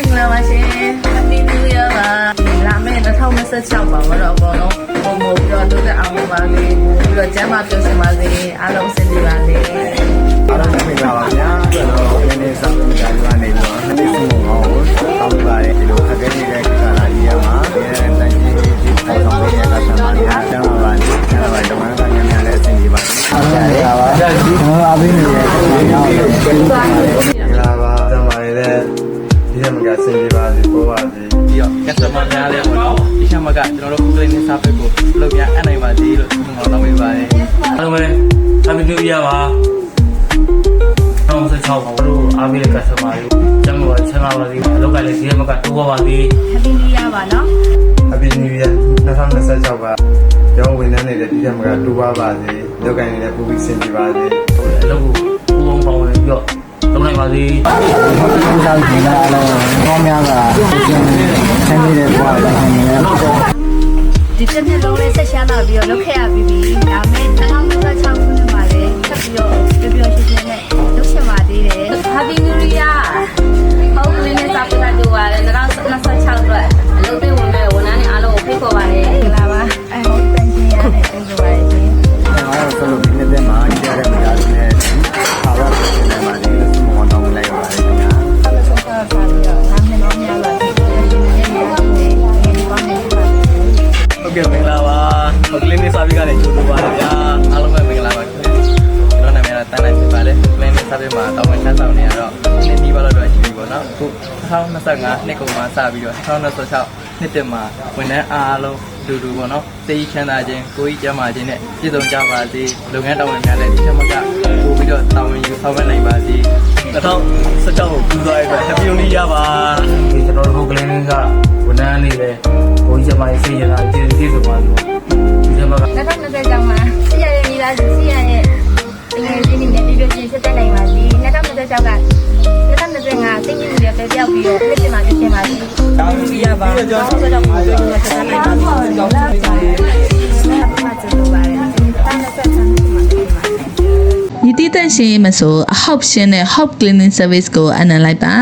င်္ဂလာပါရှင် Happy New Year ပါလာမယ့်2026ပါတော့ဘောလုံးပုံမပြီးတော့တိုးတက်အောင်ပါစေပြီးတော့ကျမ်းမာပျော်ရွှင်ပါစေအားလုံးအဆင်ပြေပါစေအားလုံးမင်္ဂလာပါဗျာကျွန်တော်ဒီနေ့စတင်ကြရနေတော့ဒီစုံကိုတောင်းပါတယ်ဒီလိုခက်ခဲနေတဲ့ကာလကြီးရမှာဒီတိုင်းတိုင်းကြီးပေါ်ဆောင်ပေးတဲ့ကစားသမားများကျမ်းမာပါစေကျမ်းမာပါတော့မှသာများများလည်းအဆင်ပြေပါစေဟုတ်ကဲ့ပါကျွန်တော်အားပေးနေရဲ့ဒီရောက်တယ်မင်္ဂလာပါကျမ်းမာရတဲ့ဒီနေ့မှာဆင်ပြေပါစေပေါ်ပါစေပြီးတော့ customer များလည်းပေါ့နော်ဒီချက်မှာကကျွန်တော်တို့ cleaning service ကိုလုပ်ပြအနိုင်ပါသေးလို့ကျွန်တော်လုပ်ပေးပါတယ်အားလုံးပဲ Happy New Year ပါ2016ပါလို့အားပေးတဲ့ customer တွေကျမ်းမာချမ်းသာပါစေအလုပ်ကလည်းဒီနေ့မှာတိုးပါစေ Happy New Year ပါနော် Happy New Year 2026ပါကျွန်တော်ဝန်ထမ်းနေတဲ့ဒီနေ့မှာတိုးပါစေလုပ်ကိုင်နေတဲ့ပူပြီးဆင်ပြေပါစေအလုပ်ကိုပူပေါင်းပေါင်းပြီးတော့လုပ်နိုင်ပါစေဟုတ်ကဲ့ပါဒီနေ့အားလုံးကောင်းများစွာဆင်ပြေတဲ့ဘဝကိုဆင်ပြေရပါဒီတစ်နှစ်လုံးလေးဆက်ရှားလာပြီးတော့လုပ်ခဲ့ရပြီးပြီဒါမဲ့2026ခုနှစ်မှာလည်းဆက်ပြီးတော့ပျော်ပျော်ရွှင်ရွှင်နဲ့လုပ်ချင်ပါသေးတယ် Happy New Year ဟုတ်ကဲ့နဲ့စာပြတာတို့ပါတယ်2026အတွက်အလုပ်တွေဝင်မဲ့ဝန်ထမ်းတွေအားလုံးကိုဖိတ်ခေါ်ပါတယ်မင်္ဂလာပါအဲဟုတ်ပန်ရှင်ရတဲ့ကျေးဇူးပါတယ်ရှင်ကျွန်တော်တို့ဒီနေ့တည်းမှာကြားရတဲ့ကြားတွေနဲ့ပါဝါဆင်နေမှာဒီလိုစမောင်းတောင်းလိုက်ပါရတယ်ခင်ဗျာအဲ့ဒါဆက်ဆက်ပြီးတော့နာမည်တော်များပါဒီနေ့များနေဒီကောင်းနေပါဟုတ်ကဲ့မင်္ဂလာပါ cleaning service ကလည်းကြိုးပါတယ်ဗျာအားလုံးပဲမင်္ဂလာပါခင်ဗျာကျွန်တော်နာမည်ကတန်းနိုင်ဖြစ်ပါတယ် cleaning service မှာတောင်းဝန်ချမ်းဆောင်နေရတော့ဒီနေ့ပြီးပါတော့ရှိပြီပေါ့နော်အခု2025နှစ်ကုန်မှာစပြီးတော့2026နှစ်တက်မှာဝန်ထမ်းအားလုံးတူတူပေါ့နော်သိချမ်းသာခြင်းကိုယ်ကြီးကျန်းမာခြင်းနဲ့ပြည့်စုံကြပါစေလုပ်ငန်းတောင်းဝန်များလည်းဒီချက်မှကပို့ပြီးတော့တောင်းဝန်ယူဆောင်ရွက်နိုင်ပါစေ2016ကိုပြီးသွားတဲ့အတွက် Happy New Year ပါဒီကျွန်တော်တို့ cleaning ကဝန်ထမ်းလေးလည်းကိုကြီးကျန်းမာရေးသိရတာကျေးဇူးတင်ပါလို့ဒီချက်မှက2020ကျောင်းမှာဆရာရဲ့မိသားစုဆရာရဲ့အငယ်ချင်းတွေနဲ့ပြပြချင်းဆက်တက်နိုင်ပါစေ2020ကျောင်းက2025သိငြိမ်ရတဲ့ပြောက်ပြီးတော့ဖြစ်ချင်ပါဖြစ်ချင်ပါစေတောင်းရပါ2026ကျောင်းမှာပြောချင်တာနိုင်ပါစေကျောင်းပေးပါတယ်ဆက်မှကျေးဇူးပါတယ်ယတိတန့်ရှင်မဆိုအဟောက်ရှင်နဲ့ Hop Cleaning Service ကိုအနံလိုက်ပါ